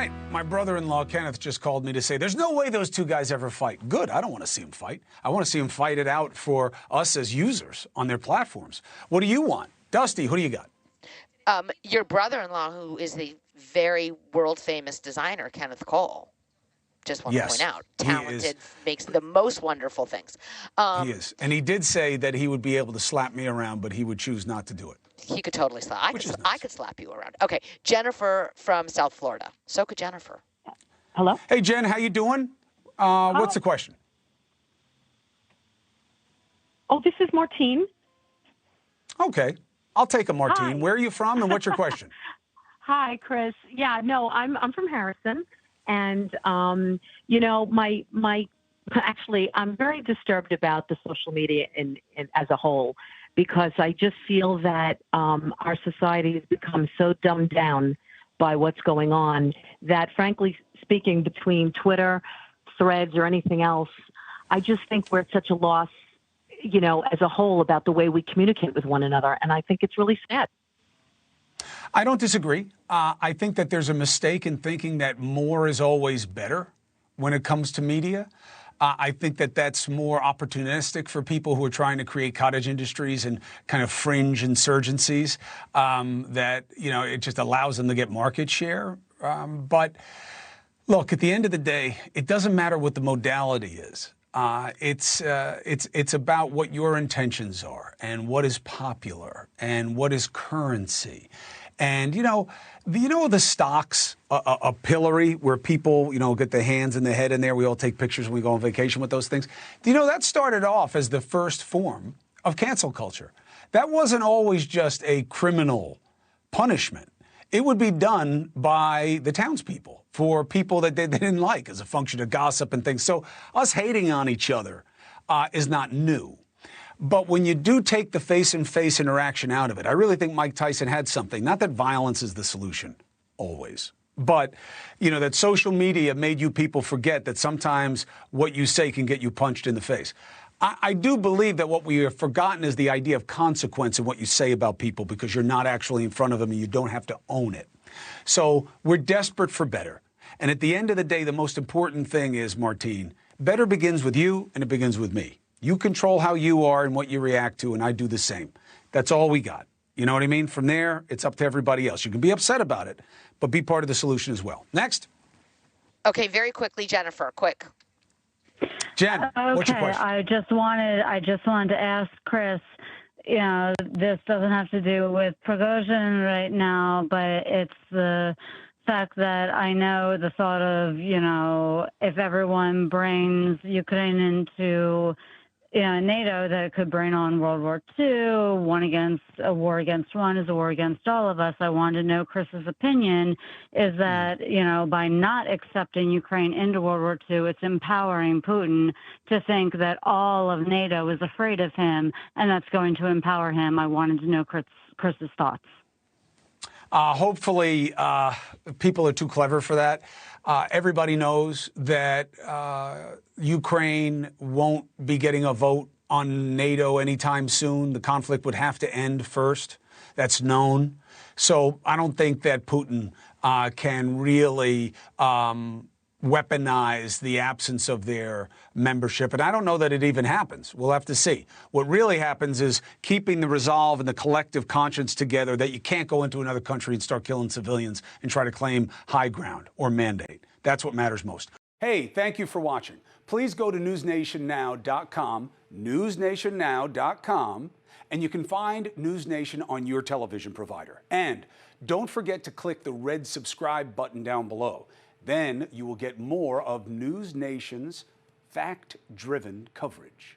right, my brother-in-law Kenneth just called me to say there's no way those two guys ever fight. Good, I don't want to see them fight. I want to see them fight it out for us as users on their platforms. What do you want? Dusty, who do you got? Your brother-in-law, who is the very world-famous designer, Kenneth Cole. Just want to point out, talented, makes the most wonderful things. He is. And he did say that he would be able to slap me around, but he would choose not to do it. He could totally slap. I could slap you around. Okay, Jennifer from South Florida. So could Jennifer. Hello? Hey, Jen, how you doing? What's the question? Oh, this is Martine. Okay. I'll take a Martine. Hi. Where are you from and what's your question? Hi, Chris. Yeah, no, I'm from Harrison. And, you know, actually, I'm very disturbed about the social media as a whole, because I just feel that our society has become so dumbed down by what's going on that, frankly speaking, between Twitter, Threads, or anything else, I just think we're at such a loss, you know, as a whole about the way we communicate with one another. And I think it's really sad. I don't disagree. I think that there's a mistake in thinking that more is always better when it comes to media. I think that that's more opportunistic for people who are trying to create cottage industries and kind of fringe insurgencies that, you know, it just allows them to get market share. But look, at the end of the day, it doesn't matter what the modality is. It's about what your intentions are and what is popular and what is currency. And, you know, the stocks, a pillory where people, you know, get their hands and their head in there. We all take pictures when we go on vacation with those things. You know, that started off as the first form of cancel culture. That wasn't always just a criminal punishment. It would be done by the townspeople for people that they didn't like as a function of gossip and things. So us hating on each other is not new. But when you do take the face-and-face interaction out of it, I really think Mike Tyson had something. Not that violence is the solution, always. But, you know, that social media made you people forget that sometimes what you say can get you punched in the face. I do believe that what we have forgotten is the idea of consequence in what you say about people, because you're not actually in front of them and you don't have to own it. So we're desperate for better. And at the end of the day, the most important thing is, Martine, better begins with you and it begins with me. You control how you are and what you react to, and I do the same. That's all we got. You know what I mean? From there, it's up to everybody else. You can be upset about it, but be part of the solution as well. Next. Okay, very quickly, Jennifer, quick. Jen, what's your question? I just wanted to ask Chris, you know, this doesn't have to do with Prigozhin right now, but it's the fact that I know the thought of, you know, if everyone brings Ukraine into NATO, that it could bring on World War II. A war against one is a war against all of us. I wanted to know Chris's opinion is that, you know, by not accepting Ukraine into World War II, it's empowering Putin to think that all of NATO is afraid of him, and that's going to empower him. I wanted to know Chris's thoughts. Hopefully, people are too clever for that. Everybody knows that Ukraine won't be getting a vote on NATO anytime soon. The conflict would have to end first. That's known. So I don't think that Putin can really weaponize the absence of their membership. And I don't know that it even happens. We'll have to see. What really happens is keeping the resolve and the collective conscience together that you can't go into another country and start killing civilians and try to claim high ground or mandate. That's what matters most. Hey, thank you for watching. Please go to newsnationnow.com, newsnationnow.com, and you can find NewsNation on your television provider. And don't forget to click the red subscribe button down below. Then you will get more of NewsNation's fact-driven coverage.